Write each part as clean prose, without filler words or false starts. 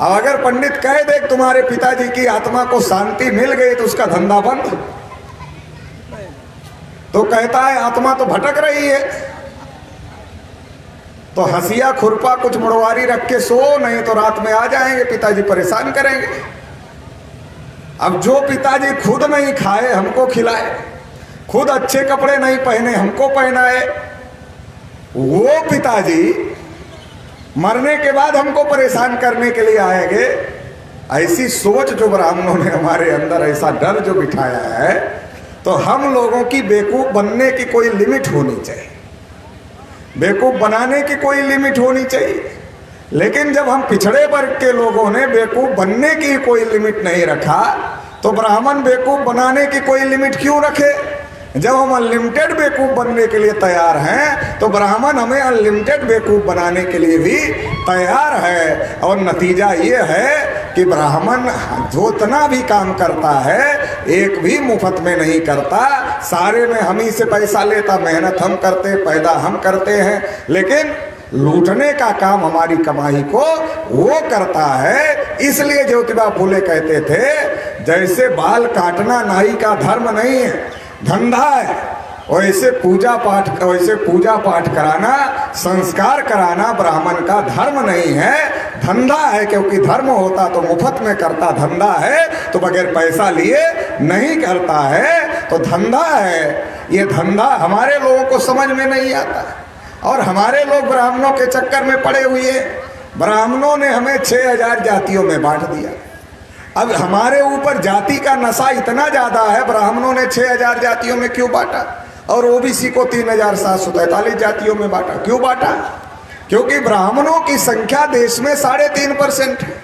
अब अगर पंडित कह दे तुम्हारे पिताजी की आत्मा को शांति मिल गई तो उसका धंधा बंद, तो कहता है आत्मा तो भटक रही है, तो हंसिया खुरपा कुछ मुड़वारी रख के सो, नहीं तो रात में आ जाएंगे, पिताजी परेशान करेंगे। अब जो पिताजी खुद नहीं खाए हमको खिलाए, खुद अच्छे कपड़े नहीं पहने हमको पहनाए, वो पिताजी मरने के बाद हमको परेशान करने के लिए आएंगे। ऐसी सोच जो ब्राह्मणों ने हमारे अंदर, ऐसा डर जो बिठाया है, तो हम लोगों की बेवकूफ बनने की कोई लिमिट होनी चाहिए, बेवकूफ बनाने की कोई लिमिट होनी चाहिए। लेकिन जब हम पिछड़े वर्ग के लोगों ने बेवकूफ बनने की कोई लिमिट नहीं रखा, तो ब्राह्मण बेवकूफ बनाने की कोई लिमिट क्यों रखे? जब हम अनलिमिटेड बेवकूफ बनने के लिए तैयार हैं, तो ब्राह्मण हमें अनलिमिटेड बेवकूफ बनाने के लिए भी तैयार है। और नतीजा ये है कि ब्राह्मण जितना भी काम करता है एक भी मुफ्त में नहीं करता, सारे में हम ही से पैसा लेता, मेहनत हम करते, पैदा हम करते हैं, लेकिन लूटने का काम हमारी कमाई को वो करता है। इसलिए ज्योतिबा फूले कहते थे जैसे बाल काटना नाई का धर्म नहीं है, धंधा है, वैसे पूजा पाठ कराना, संस्कार कराना ब्राह्मण का धर्म नहीं है, धंधा है। क्योंकि धर्म होता तो मुफ्त में करता, धंधा है तो बगैर पैसा लिए नहीं करता है, तो धंधा है। ये धंधा हमारे लोगों को समझ में नहीं आता और हमारे लोग ब्राह्मणों के चक्कर में पड़े हुए हैं। ब्राह्मणों ने हमें 6000 जातियों में बांट दिया। अब हमारे ऊपर जाति का नशा इतना ज्यादा है, ब्राह्मणों ने 6000 जातियों में क्यों बांटा और ओबीसी को 3743 जातियों में बांटा? क्यों बांटा? क्योंकि ब्राह्मणों की संख्या देश में 3.5% है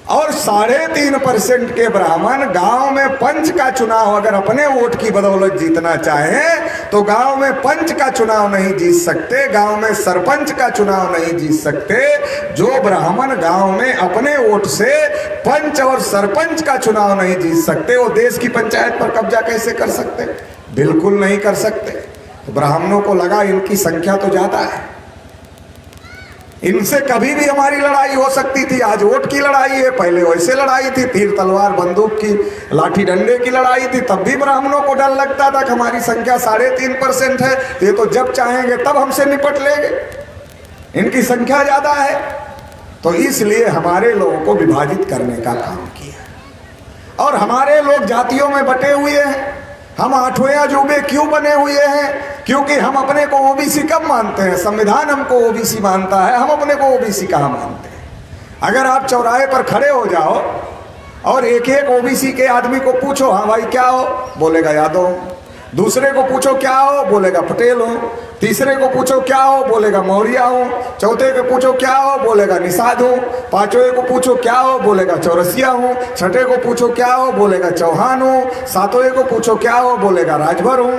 और 3.5% के ब्राह्मण गांव में पंच का चुनाव अगर अपने वोट की बदौलत जीतना चाहें तो गांव में पंच का चुनाव नहीं जीत सकते, गांव में सरपंच का चुनाव नहीं जीत सकते। जो ब्राह्मण गांव में अपने वोट से पंच और सरपंच का चुनाव नहीं जीत सकते, वो देश की पंचायत पर कब्जा कैसे कर सकते? बिल्कुल नहीं कर सकते। ब्राह्मणों को लगा इनकी संख्या तो ज्यादा है, इनसे कभी भी हमारी लड़ाई हो सकती थी। आज वोट की लड़ाई है, पहले वैसे लड़ाई थी, तीर तलवार बंदूक की, लाठी डंडे की लड़ाई थी, तब भी ब्राह्मणों को डर लगता था कि हमारी संख्या 3.5% है, ये तो जब चाहेंगे तब हमसे निपट लेंगे, इनकी संख्या ज्यादा है। तो इसलिए हमारे लोगों को विभाजित करने का काम किया और हमारे लोग जातियों में बटे हुए हैं। हम 8वें अजूबे क्यों बने हुए हैं? क्योंकि हम अपने को ओबीसी कब मानते हैं? संविधान हमको ओबीसी मानता है, हम अपने को ओबीसी कहाँ मानते हैं? अगर आप चौराहे पर खड़े हो जाओ और एक एक ओबीसी के आदमी को पूछो, हाँ भाई क्या हो? बोलेगा यादव। दूसरे को पूछो क्या हो? बोलेगा पटेल हो। तीसरे को पूछो क्या हो? बोलेगा मौर्य हो। चौथे को पूछो क्या हो? बोलेगा निषाद हो। पांचवें को पूछो क्या हो? बोलेगा चौरसिया हो। छठे को पूछो क्या हो? बोलेगा चौहान हो। सातवें को पूछो क्या हो? बोलेगा राजभर हो।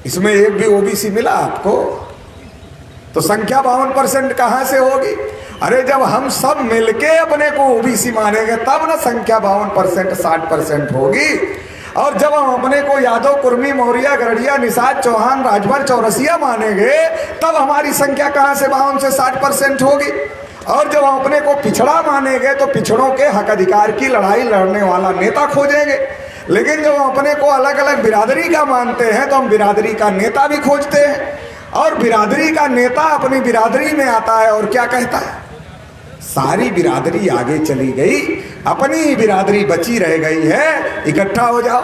इसमें एक भी ओबीसी मिला आपको? तो संख्या 52% कहाँ से होगी? अरे जब हम सब मिलके अपने को ओबीसी मानेंगे तब ना संख्या 52% 60% होगी। और जब हम अपने को यादव, कुर्मी, मौर्य, गरड़िया, निषाद, चौहान, राजभर, चौरसिया मानेंगे तब हमारी संख्या कहाँ से 52 से 60% होगी। और जब हम अपने को पिछड़ा मानेंगे तो पिछड़ों के हक अधिकार की लड़ाई लड़ने वाला नेता खोजेंगे। लेकिन जब हम अपने को अलग अलग बिरादरी का मानते हैं तो हम बिरादरी का नेता भी खोजते हैं और बिरादरी का नेता अपनी बिरादरी में आता है और क्या कहता है? सारी बिरादरी आगे चली गई, अपनी ही बिरादरी बची रह गई है, इकट्ठा हो जाओ।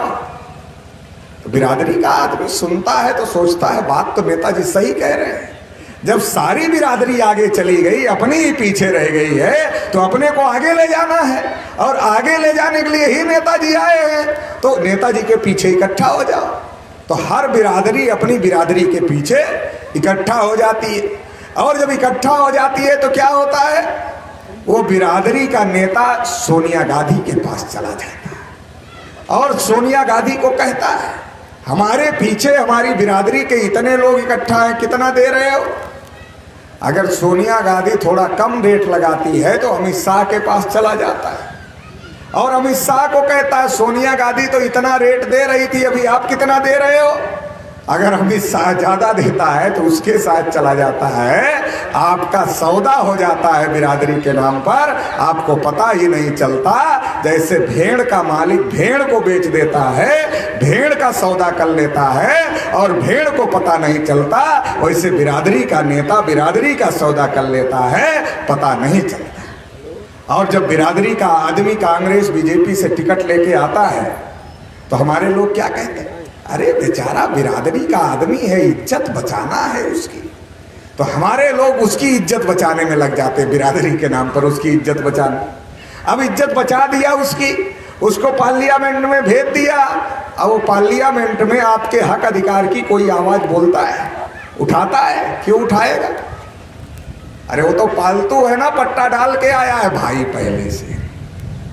तो बिरादरी का आदमी सुनता है तो सोचता है बात तो नेताजी सही कह रहे हैं। जब सारी बिरादरी आगे चली गई, अपनी ही पीछे रह गई है, तो अपने को आगे ले जाना है और आगे ले जाने के लिए ही नेताजी आए हैं। तो नेताजी के पीछे इकट्ठा हो जाओ। तो हर बिरादरी अपनी बिरादरी के पीछे इकट्ठा हो जाती है और जब इकट्ठा हो जाती है तो क्या होता है? वो बिरादरी का नेता सोनिया गांधी के पास चला जाता है और सोनिया गांधी को कहता है हमारे पीछे हमारी बिरादरी के इतने लोग इकट्ठा हैं, कितना दे रहे हो? अगर सोनिया गांधी थोड़ा कम रेट लगाती है तो अमित शाह के पास चला जाता है और अमित शाह को कहता है सोनिया गांधी तो इतना रेट दे रही थी, अभी आप कितना दे रहे हो? अगर अमित शाह ज्यादा देता है तो उसके साथ चला जाता है। आपका सौदा हो जाता है बिरादरी के नाम पर, आपको पता ही नहीं चलता। जैसे भेड़ का मालिक भेड़ को बेच देता है, भेड़ का सौदा कर लेता है और भेड़ को पता नहीं चलता, वैसे बिरादरी का नेता बिरादरी का सौदा कर लेता है, पता नहीं चलता। और जब बिरादरी का आदमी कांग्रेस बीजेपी से टिकट लेके आता है तो हमारे लोग क्या कहते हैं, अरे बेचारा बिरादरी का आदमी है, इज्जत बचाना है उसकी। तो हमारे लोग उसकी इज्जत बचाने में लग जाते हैं, बिरादरी के नाम पर उसकी इज्जत बचाना। अब इज्जत बचा दिया उसकी, उसको पार्लियामेंट में भेज दिया। अब वो पार्लियामेंट में आपके हक अधिकार की कोई आवाज बोलता है, उठाता है? क्यों उठाएगा? अरे वो तो पालतू है ना, पट्टा डाल के आया है भाई, पहले से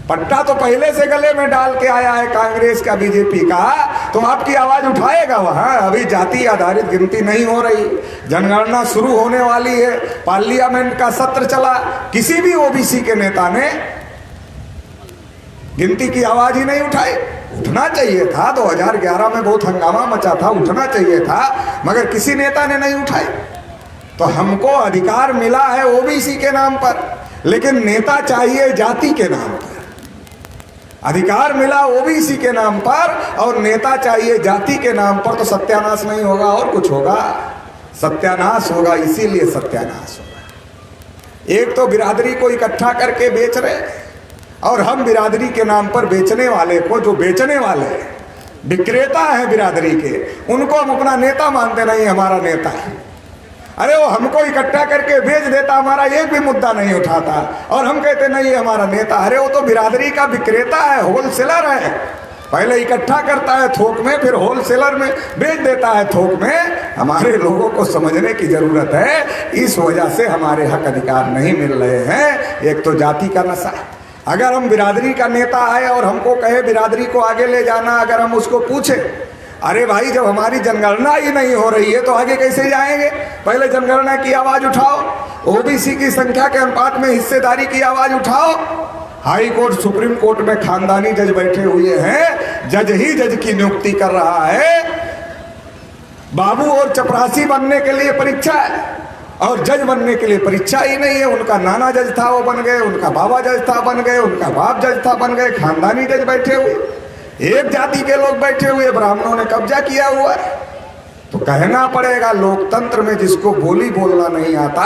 पट्टा तो पहले से गले में डाल के आया है कांग्रेस का बीजेपी का, तो आपकी आवाज उठाएगा वहां? अभी जाति आधारित गिनती नहीं हो रही, जनगणना शुरू होने वाली है, पार्लियामेंट का सत्र चला, किसी भी ओबीसी के नेता ने गिनती की आवाज ही नहीं उठाई। उठना चाहिए था, 2011 में बहुत हंगामा मचा था, उठना चाहिए था, मगर किसी नेता ने नहीं उठाई। तो हमको अधिकार मिला है ओबीसी के नाम पर, लेकिन नेता चाहिए जाति के नाम पर। अधिकार मिला ओबीसी के नाम पर और नेता चाहिए जाति के नाम पर, तो सत्यानाश नहीं होगा और कुछ होगा? सत्यानाश होगा, इसीलिए सत्यानाश होगा। एक तो बिरादरी को इकट्ठा करके बेच रहे, और हम बिरादरी के नाम पर बेचने वाले को, जो बेचने वाले विक्रेता है बिरादरी के, उनको हम अपना नेता मानते नहीं, हमारा नेता है। अरे वो हमको इकट्ठा करके बेच देता, हमारा एक भी मुद्दा नहीं उठाता, और हम कहते नहीं हमारा नेता। अरे वो तो बिरादरी का विक्रेता है, होलसेलर है, पहले इकट्ठा करता है थोक में, फिर होलसेलर में बेच देता है थोक में। हमारे लोगों को समझने की जरूरत है, इस वजह से हमारे हक अधिकार नहीं मिल रहे हैं। एक तो जाति का नशा। अगर हम बिरादरी का नेता आए और हमको कहे बिरादरी को आगे ले जाना, अगर हम उसको पूछे, अरे भाई जब हमारी जनगणना ही नहीं हो रही है तो आगे कैसे जाएंगे? पहले जनगणना की आवाज उठाओ, ओबीसी की संख्या के अनुपात में हिस्सेदारी की आवाज उठाओ। हाई कोर्ट सुप्रीम कोर्ट में खानदानी जज बैठे हुए हैं, जज ही जज की नियुक्ति कर रहा है। बाबू और चपरासी बनने के लिए परीक्षा है, और जज बनने के लिए परीक्षा ही नहीं है। उनका नाना जज था वो बन गए, उनका बाबा जज था बन गए, उनका बाप जज था बन गए, खानदानी जज बैठे हुए, एक जाति के लोग बैठे हुए, ब्राह्मणों ने कब्जा किया हुआ है। तो कहना पड़ेगा, लोकतंत्र में जिसको बोली बोलना नहीं आता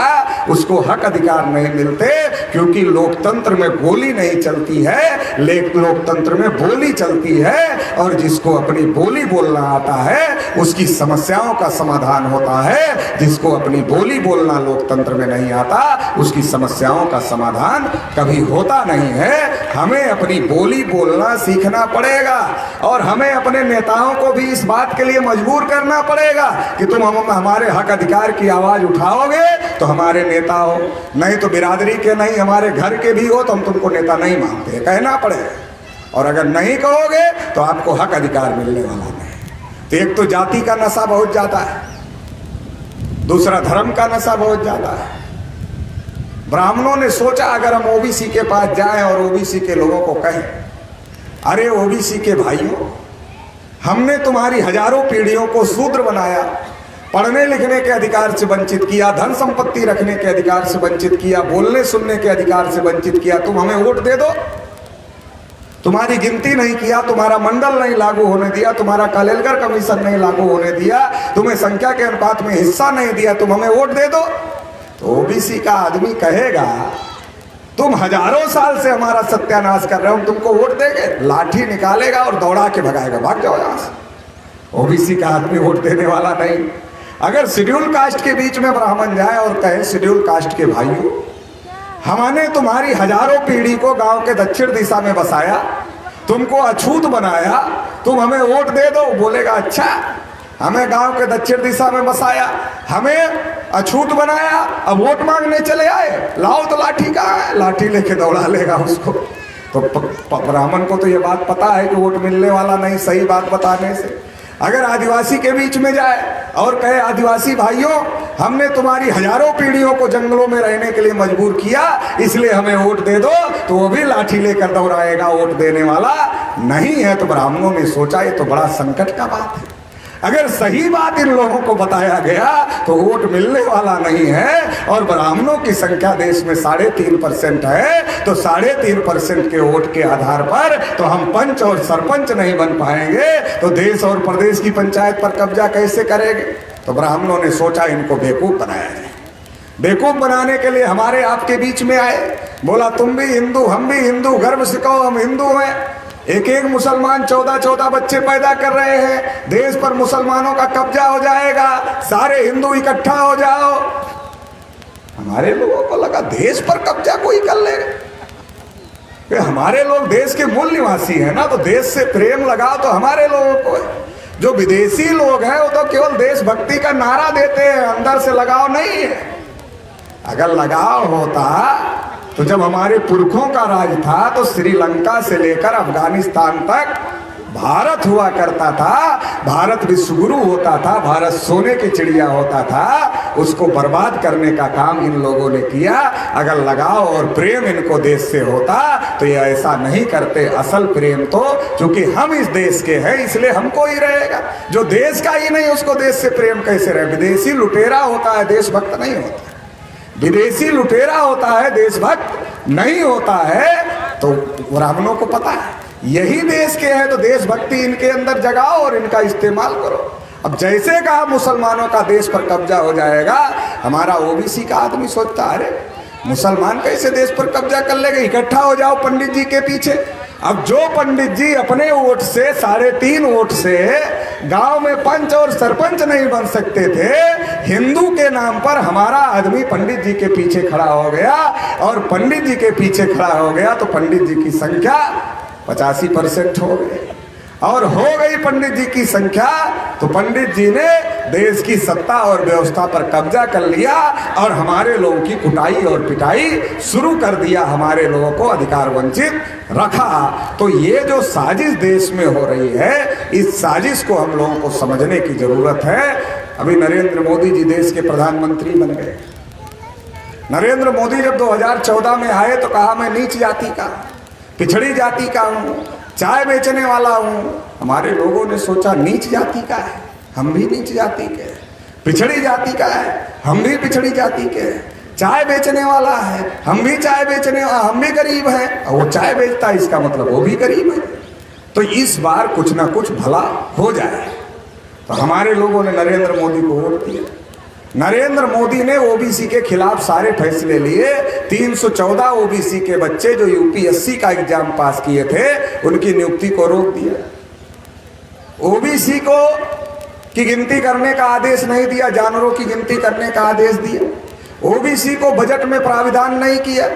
उसको हक अधिकार नहीं मिलते, क्योंकि लोकतंत्र में गोली नहीं चलती है, लोकतंत्र में बोली चलती है। और जिसको अपनी बोली बोलना आता है उसकी समस्याओं का समाधान होता है, जिसको अपनी बोली बोलना लोकतंत्र में नहीं आता उसकी समस्याओं का समाधान कभी होता नहीं है। हमें अपनी बोली बोलना सीखना पड़ेगा, और हमें अपने नेताओं को भी इस बात के लिए मजबूर करना पड़ेगा कि तुम हमारे हक अधिकार की आवाज उठाओगे तो हमारे नेता हो, नहीं तो बिरादरी के नहीं, हमारे घर के भी हो तो हम तुमको नेता नहीं मानते, कहना पड़ेगा। और अगर नहीं कहोगे तो आपको हक अधिकार मिलने वाला नहीं। तो एक तो जाति का नशा बहुत ज्यादा है, दूसरा धर्म का नशा बहुत ज्यादा है। ब्राह्मणों ने सोचा अगर हम ओबीसी के पास जाएं और ओबीसी के लोगों को कहें, अरे ओबीसी के भाइयों, हमने तुम्हारी हजारों पीढ़ियों को शूद्र बनाया, पढ़ने लिखने के अधिकार से वंचित किया, धन संपत्ति रखने के अधिकार से वंचित किया, बोलने सुनने के अधिकार से वंचित किया, तुम हमें वोट दे दो। तुम्हारी गिनती नहीं किया, तुम्हारा मंडल नहीं लागू होने दिया, तुम्हारा कालेलकर कमीशन नहीं लागू होने दिया, तुम्हें संख्या के अनुपात में हिस्सा नहीं दिया, तुम हमें वोट दे दो। तो ओबीसी का आदमी कहेगा तुम हजारों साल से हमारा सत्यानाश कर रहे हो, तुमको वोट देंगे? लाठी निकालेगा और दौड़ा के भगाएगा, भाग जाओ यहां से। ओबीसी का आदमी वोट देने वाला नहीं। अगर शेड्यूल कास्ट के बीच में ब्राह्मण जाए और कहे शेड्यूल कास्ट के भाइयों, हमने तुम्हारी हजारों पीढ़ी को गांव के दक्षिण दिशा में बसाया, तुमको अछूत बनाया, तुम हमें वोट दे दो, बोलेगा अच्छा हमें गांव के दक्षिण दिशा में बसाया, हमें अछूत बनाया, अब वोट मांगने चले आए, लाओ तो लाठी कहाँ है? लाठी लेके दौड़ा लेगा उसको। तो ब्राह्मण को तो ये बात पता है कि वोट मिलने वाला नहीं, सही बात बताने से। अगर आदिवासी के बीच में जाए और कहे आदिवासी भाइयों, हमने तुम्हारी हजारों पीढ़ियों को जंगलों में रहने के लिए मजबूर किया, इसलिए हमें वोट दे दो, तो वो भी लाठी लेकर दौड़ाएगा, वोट देने वाला नहीं है। तो ब्राह्मणों ने सोचा ये तो बड़ा संकट का बात है। अगर सही बात इन लोगों को बताया गया तो वोट मिलने वाला नहीं है। और ब्राह्मणों की संख्या देश में 3.5% है, तो 3.5% के वोट के आधार पर तो हम पंच और सरपंच नहीं बन पाएंगे, तो देश और प्रदेश की पंचायत पर कब्जा कैसे करेंगे। तो ब्राह्मणों ने सोचा इनको बेवकूफ बनाया जाए। बेवकूफ बनाने के लिए हमारे आपके बीच में आए, बोला तुम भी हिंदू हम भी हिंदू, गर्व से कहो हम हिंदू हैं। एक एक मुसलमान 14 बच्चे पैदा कर रहे हैं, देश पर मुसलमानों का कब्जा हो जाएगा, सारे हिंदू इकट्ठा हो जाओ। हमारे लोगों को लगा देश पर कब्जा कोई कर लेगा। हमारे लोग देश के मूल निवासी हैं ना, तो देश से प्रेम लगाओ तो हमारे लोगों को है। जो विदेशी लोग हैं वो तो केवल देशभक्ति का नारा देते हैं, अंदर से लगाव नहीं है। अगर लगाव होता तो जब हमारे पुरखों का राज था तो श्रीलंका से लेकर अफगानिस्तान तक भारत हुआ करता था, भारत विश्वगुरु होता था, भारत सोने की चिड़िया होता था। उसको बर्बाद करने का काम इन लोगों ने किया। अगर लगाव और प्रेम इनको देश से होता तो ये ऐसा नहीं करते। असल प्रेम तो चूंकि हम इस देश के हैं इसलिए हमको ही रहेगा, जो देश का ही नहीं उसको देश से प्रेम कैसे रहे। विदेशी लुटेरा होता है, देशभक्त नहीं होता। विदेशी लुटेरा होता है, देशभक्त नहीं होता है। तो ब्राह्मणों को पता है यही देश के हैं, तो देशभक्ति इनके अंदर जगाओ और इनका इस्तेमाल करो। अब जैसे कहा मुसलमानों का देश पर कब्जा हो जाएगा, हमारा ओबीसी का आदमी सोचता है अरे मुसलमान कैसे देश पर कब्जा कर लेंगे, इकट्ठा हो जाओ पंडित जी के पीछे। अब जो पंडित जी अपने वोट से 3.5 वोट से गांव में पंच और सरपंच नहीं बन सकते थे, हिंदू के नाम पर हमारा आदमी पंडित जी के पीछे खड़ा हो गया। और पंडित जी के पीछे खड़ा हो गया तो पंडित जी की संख्या 85% हो गई। और हो गई पंडित जी की संख्या तो पंडित जी ने देश की सत्ता और व्यवस्था पर कब्जा कर लिया और हमारे लोगों की कुटाई और पिटाई शुरू कर दिया, हमारे लोगों को अधिकार वंचित रखा। तो ये जो साजिश देश में हो रही है, इस साजिश को हम लोगों को समझने की जरूरत है। अभी नरेंद्र मोदी जी देश के प्रधानमंत्री बन गए। नरेंद्र मोदी जब 2014 में आए तो कहा मैं नीच जाति का, पिछड़ी जाति का हूँ, चाय बेचने वाला हूँ। हमारे लोगों ने सोचा नीच जाति का है, हम भी नीच जाति के, पिछड़ी जाति का है, हम भी पिछड़ी जाति के, चाय बेचने वाला है, हम भी चाय बेचने वाला, हम भी गरीब हैं, और वो चाय बेचता है इसका मतलब वो भी गरीब है। तो इस बार कुछ ना कुछ भला हो जाए। तो हमारे लोगों ने नरेंद्र मोदी को वोट दिया। नरेंद्र मोदी ने ओबीसी के खिलाफ सारे फैसले लिए। 314 ओबीसी के बच्चे जो यूपीएससी का एग्जाम पास किए थे उनकी नियुक्ति को रोक दिया। ओबीसी को की गिनती करने का आदेश नहीं दिया, जानवरों की गिनती करने का आदेश दिया। ओबीसी को बजट में प्राविधान नहीं किया।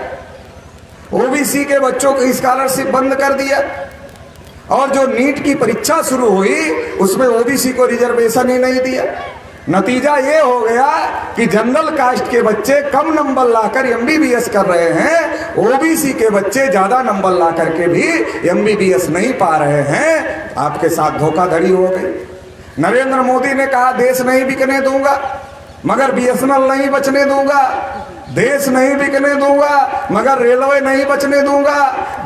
ओबीसी के बच्चों की स्कॉलरशिप बंद कर दिया। और जो नीट की परीक्षा शुरू हुई उसमें ओबीसी को रिजर्वेशन ही नहीं दिया। नतीजा ये हो गया कि जनरल कास्ट के बच्चे कम नंबर लाकर एमबीबीएस कर रहे हैं, ओबीसी के बच्चे ज्यादा नंबर ला करके भी एमबीबीएस नहीं पा रहे हैं। आपके साथ धोखाधड़ी हो गई। नरेंद्र मोदी ने कहा देश नहीं बिकने दूंगा मगर बीएसएनएल नहीं बचने दूंगा, देश नहीं बिकने दूंगा मगर रेलवे नहीं बचने दूंगा,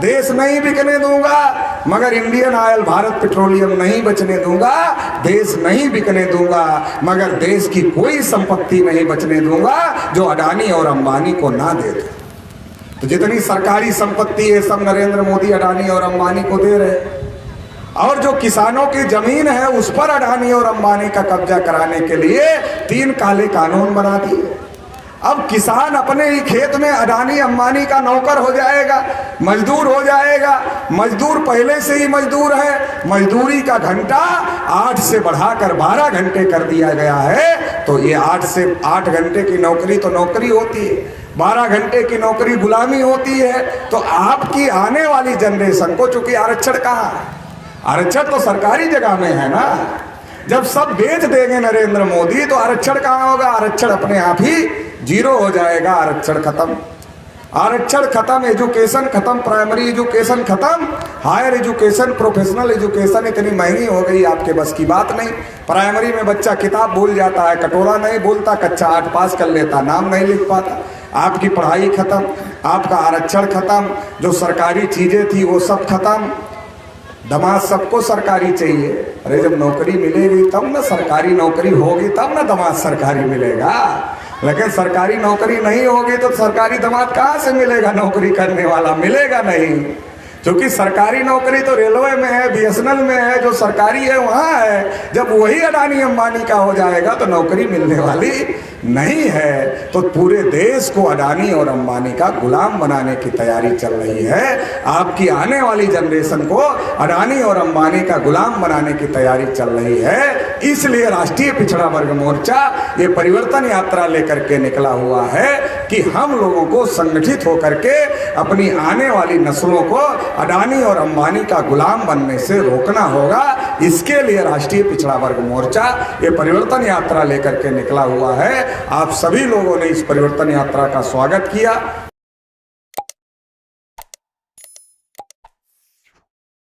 देश नहीं बिकने दूंगा मगर इंडियन ऑयल भारत पेट्रोलियम नहीं बचने दूंगा, देश नहीं बिकने दूंगा मगर देश की कोई संपत्ति नहीं बचने दूंगा जो अडानी और अंबानी को ना दे दे। तो जितनी सरकारी संपत्ति है सब नरेंद्र मोदी अडानी और अंबानी को दे रहे। और जो किसानों की जमीन है उस पर अडानी और अंबानी का कब्जा कराने के लिए 3 काले कानून बना दिए। अब किसान अपने ही खेत में अडानी अंबानी का नौकर हो जाएगा, मजदूर हो जाएगा। मजदूर पहले से ही मजदूर है, मजदूरी का घंटा 8 से बढ़ाकर 12 घंटे कर दिया गया है। तो ये 8 से 8 घंटे की नौकरी तो नौकरी होती है, 12 घंटे की नौकरी गुलामी होती है। तो आपकी आने वाली जनरेशन को, चूंकि आरक्षण कहाँ है, आरक्षण तो सरकारी जगह में है ना। जब सब बेच देंगे नरेंद्र मोदी तो आरक्षण कहाँ होगा? आरक्षण अपने आप ही 0 हो जाएगा। आरक्षण खत्म, आरक्षण खत्म, एजुकेशन खत्म, प्राइमरी एजुकेशन खत्म, हायर एजुकेशन, प्रोफेशनल एजुकेशन इतनी महंगी हो गई आपके बस की बात नहीं। प्राइमरी में बच्चा किताब भूल जाता है, कटोरा नहीं बोलता, कक्षा 8 पास कर लेता, नाम नहीं लिख पाता। आपकी पढ़ाई खत्म, आपका आरक्षण खत्म, जो सरकारी चीजें थी वो सब खत्म। दामाद सबको सरकारी चाहिए। अरे जब नौकरी मिलेगी तब ना, सरकारी नौकरी होगी तब ना दामाद सरकारी मिलेगा। लेकिन सरकारी नौकरी नहीं होगी तो सरकारी दामाद कहाँ से मिलेगा? नौकरी करने वाला मिलेगा नहीं। क्योंकि सरकारी नौकरी तो रेलवे में है, बीएसएनएल में है, जो सरकारी है वहाँ है। जब वही अडानी अंबानी का हो जाएगा तो नौकरी मिलने वाली नहीं है। तो पूरे देश को अडानी और अंबानी का गुलाम बनाने की तैयारी चल रही है। आपकी आने वाली जनरेशन को अडानी और अंबानी का गुलाम बनाने की तैयारी चल रही है। इसलिए राष्ट्रीय पिछड़ा वर्ग मोर्चा ये परिवर्तन यात्रा लेकर के निकला हुआ है कि हम लोगों को संगठित होकर के अपनी आने वाली नस्लों को अडानी और अंबानी का गुलाम बनने से रोकना होगा। इसके लिए राष्ट्रीय पिछड़ा वर्ग मोर्चा ये परिवर्तन यात्रा लेकर के निकला हुआ है। आप सभी लोगों ने इस परिवर्तन यात्रा का स्वागत किया।